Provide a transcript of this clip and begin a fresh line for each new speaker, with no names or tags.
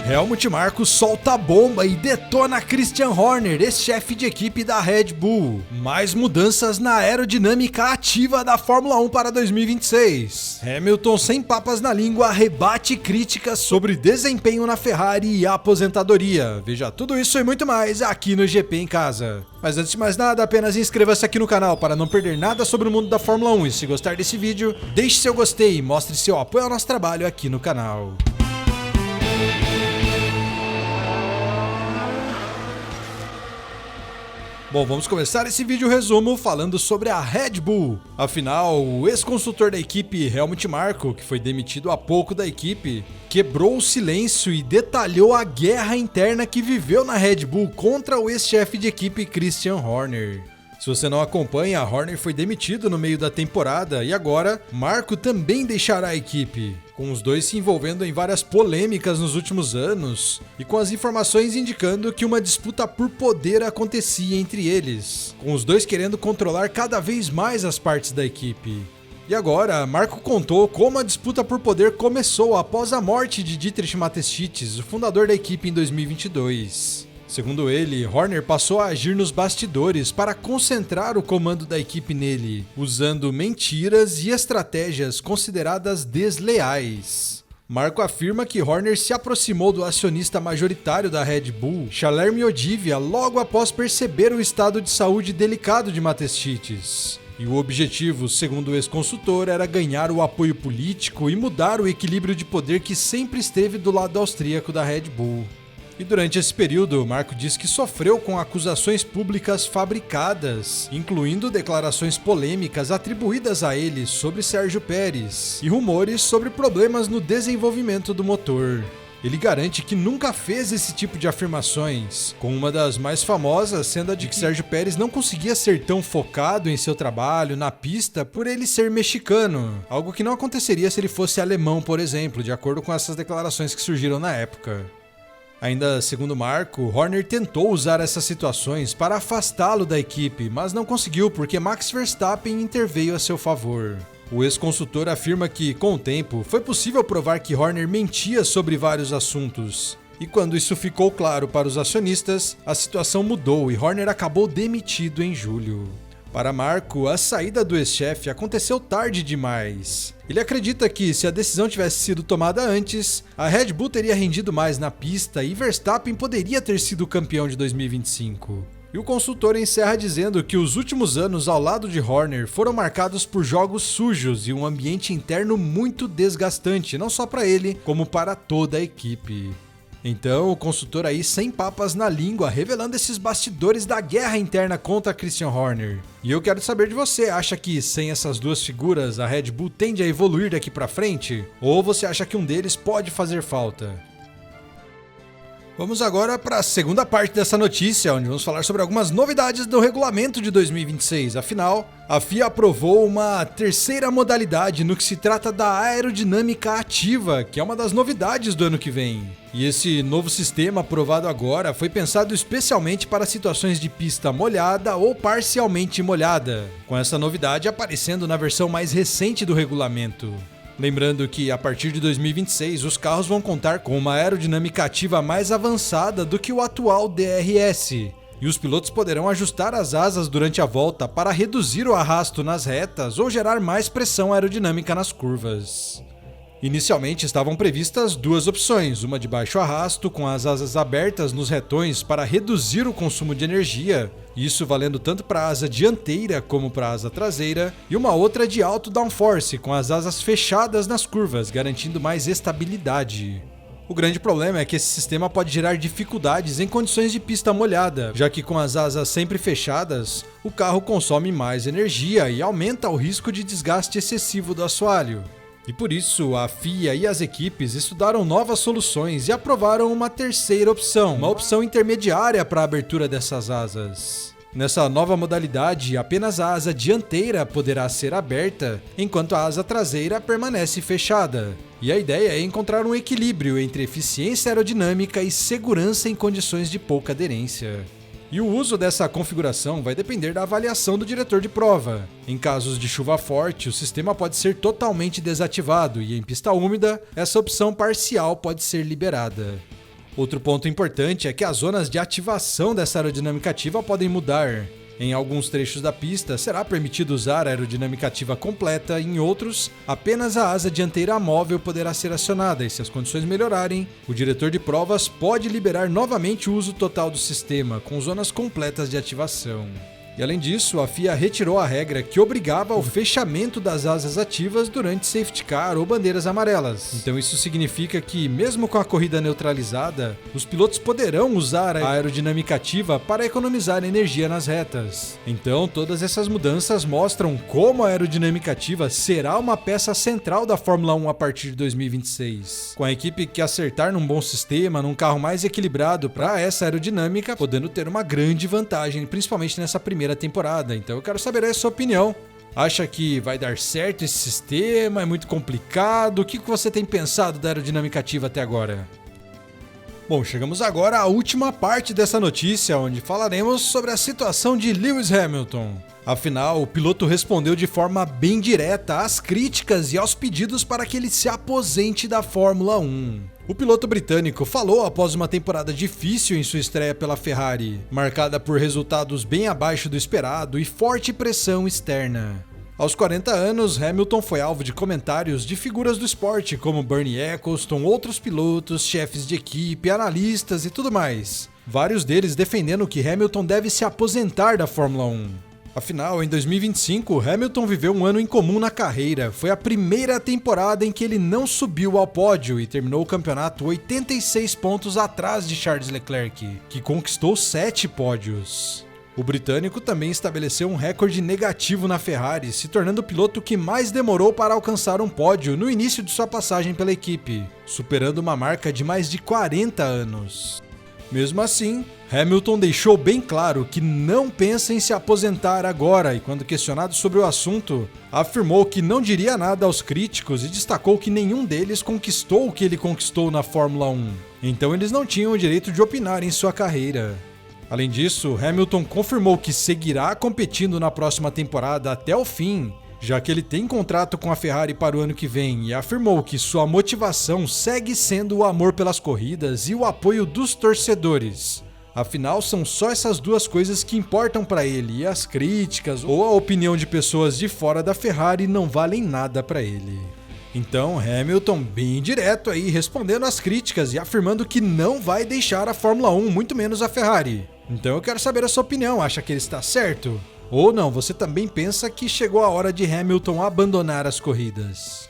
Helmut Marko solta a bomba e detona Christian Horner, ex-chefe de equipe da Red Bull. Mais mudanças na aerodinâmica ativa da Fórmula 1 para 2026. Hamilton, sem papas na língua, rebate críticas sobre desempenho na Ferrari e aposentadoria. Veja tudo isso e muito mais aqui no GP em Casa. Mas antes de mais nada, apenas inscreva-se aqui no canal para não perder nada sobre o mundo da Fórmula 1. E se gostar desse vídeo, deixe seu gostei e mostre seu apoio ao nosso trabalho aqui no canal. Bom, vamos começar esse vídeo resumo falando sobre a Red Bull. Afinal, o ex-consultor da equipe Helmut Marko, que foi demitido há pouco da equipe, quebrou o silêncio e detalhou a guerra interna que viveu na Red Bull contra o ex-chefe de equipe Christian Horner. Se você não acompanha, Horner foi demitido no meio da temporada e agora Marko também deixará a equipe, com os dois se envolvendo em várias polêmicas nos últimos anos e com as informações indicando que uma disputa por poder acontecia entre eles, com os dois querendo controlar cada vez mais as partes da equipe. E agora, Marko contou como a disputa por poder começou após a morte de Dietrich Mateschitz, o fundador da equipe, em 2022. Segundo ele, Horner passou a agir nos bastidores para concentrar o comando da equipe nele, usando mentiras e estratégias consideradas desleais. Marko afirma que Horner se aproximou do acionista majoritário da Red Bull, Charles Ogive, logo após perceber o estado de saúde delicado de Mateschitz. E o objetivo, segundo o ex-consultor, era ganhar o apoio político e mudar o equilíbrio de poder que sempre esteve do lado austríaco da Red Bull. E durante esse período, Marko diz que sofreu com acusações públicas fabricadas, incluindo declarações polêmicas atribuídas a ele sobre Sérgio Pérez e rumores sobre problemas no desenvolvimento do motor. Ele garante que nunca fez esse tipo de afirmações, com uma das mais famosas sendo a de que Sérgio Pérez não conseguia ser tão focado em seu trabalho na pista por ele ser mexicano, algo que não aconteceria se ele fosse alemão, por exemplo, de acordo com essas declarações que surgiram na época. Ainda segundo Marko, Horner tentou usar essas situações para afastá-lo da equipe, mas não conseguiu porque Max Verstappen interveio a seu favor. O ex-consultor afirma que, com o tempo, foi possível provar que Horner mentia sobre vários assuntos. E quando isso ficou claro para os acionistas, a situação mudou e Horner acabou demitido em julho. Para Marko, a saída do ex-chefe aconteceu tarde demais. Ele acredita que, se a decisão tivesse sido tomada antes, a Red Bull teria rendido mais na pista e Verstappen poderia ter sido campeão de 2025. E o consultor encerra dizendo que os últimos anos ao lado de Horner foram marcados por jogos sujos e um ambiente interno muito desgastante, não só para ele, como para toda a equipe. Então, o consultor aí sem papas na língua, revelando esses bastidores da guerra interna contra Christian Horner. E eu quero saber de você, acha que sem essas duas figuras a Red Bull tende a evoluir daqui pra frente? Ou você acha que um deles pode fazer falta? Vamos agora para a segunda parte dessa notícia, onde vamos falar sobre algumas novidades do regulamento de 2026. Afinal, a FIA aprovou uma terceira modalidade no que se trata da aerodinâmica ativa, que é uma das novidades do ano que vem. E esse novo sistema aprovado agora foi pensado especialmente para situações de pista molhada ou parcialmente molhada, com essa novidade aparecendo na versão mais recente do regulamento. Lembrando que, a partir de 2026, os carros vão contar com uma aerodinâmica ativa mais avançada do que o atual DRS, e os pilotos poderão ajustar as asas durante a volta para reduzir o arrasto nas retas ou gerar mais pressão aerodinâmica nas curvas. Inicialmente estavam previstas duas opções, uma de baixo arrasto com as asas abertas nos retões para reduzir o consumo de energia, isso valendo tanto para a asa dianteira como para a asa traseira, e uma outra de alto downforce com as asas fechadas nas curvas, garantindo mais estabilidade. O grande problema é que esse sistema pode gerar dificuldades em condições de pista molhada, já que com as asas sempre fechadas, o carro consome mais energia e aumenta o risco de desgaste excessivo do assoalho. E por isso, a FIA e as equipes estudaram novas soluções e aprovaram uma terceira opção, uma opção intermediária para a abertura dessas asas. Nessa nova modalidade, apenas a asa dianteira poderá ser aberta, enquanto a asa traseira permanece fechada. E a ideia é encontrar um equilíbrio entre eficiência aerodinâmica e segurança em condições de pouca aderência. E o uso dessa configuração vai depender da avaliação do diretor de prova. Em casos de chuva forte, o sistema pode ser totalmente desativado e em pista úmida, essa opção parcial pode ser liberada. Outro ponto importante é que as zonas de ativação dessa aerodinâmica ativa podem mudar. Em alguns trechos da pista, será permitido usar a aerodinâmica ativa completa, em outros, apenas a asa dianteira móvel poderá ser acionada e, se as condições melhorarem, o diretor de provas pode liberar novamente o uso total do sistema, com zonas completas de ativação. E além disso, a FIA retirou a regra que obrigava ao fechamento das asas ativas durante safety car ou bandeiras amarelas. Então isso significa que, mesmo com a corrida neutralizada, os pilotos poderão usar a aerodinâmica ativa para economizar energia nas retas. Então todas essas mudanças mostram como a aerodinâmica ativa será uma peça central da Fórmula 1 a partir de 2026. Com a equipe que acertar num bom sistema, num carro mais equilibrado para essa aerodinâmica, podendo ter uma grande vantagem, principalmente nessa primeira temporada. Então eu quero saber a sua opinião. Acha que vai dar certo esse sistema? É muito complicado? O que você tem pensado da aerodinâmica ativa até agora? Bom, chegamos agora à última parte dessa notícia, onde falaremos sobre a situação de Lewis Hamilton. Afinal, o piloto respondeu de forma bem direta às críticas e aos pedidos para que ele se aposente da Fórmula 1. O piloto britânico falou após uma temporada difícil em sua estreia pela Ferrari, marcada por resultados bem abaixo do esperado e forte pressão externa. Aos 40 anos, Hamilton foi alvo de comentários de figuras do esporte como Bernie Eccleston, outros pilotos, chefes de equipe, analistas e tudo mais. Vários deles defendendo que Hamilton deve se aposentar da Fórmula 1. Afinal, em 2025, Hamilton viveu um ano incomum na carreira. Foi a primeira temporada em que ele não subiu ao pódio e terminou o campeonato 86 pontos atrás de Charles Leclerc, que conquistou 7 pódios. O britânico também estabeleceu um recorde negativo na Ferrari, se tornando o piloto que mais demorou para alcançar um pódio no início de sua passagem pela equipe, superando uma marca de mais de 40 anos. Mesmo assim, Hamilton deixou bem claro que não pensa em se aposentar agora e, quando questionado sobre o assunto, afirmou que não diria nada aos críticos e destacou que nenhum deles conquistou o que ele conquistou na Fórmula 1, então eles não tinham o direito de opinar em sua carreira. Além disso, Hamilton confirmou que seguirá competindo na próxima temporada até o fim, já que ele tem contrato com a Ferrari para o ano que vem, e afirmou que sua motivação segue sendo o amor pelas corridas e o apoio dos torcedores. Afinal, são só essas duas coisas que importam para ele, e as críticas ou a opinião de pessoas de fora da Ferrari não valem nada para ele. Então, Hamilton bem direto aí, respondendo às críticas e afirmando que não vai deixar a Fórmula 1, muito menos a Ferrari. Então eu quero saber a sua opinião, acha que ele está certo? Ou não, você também pensa que chegou a hora de Hamilton abandonar as corridas?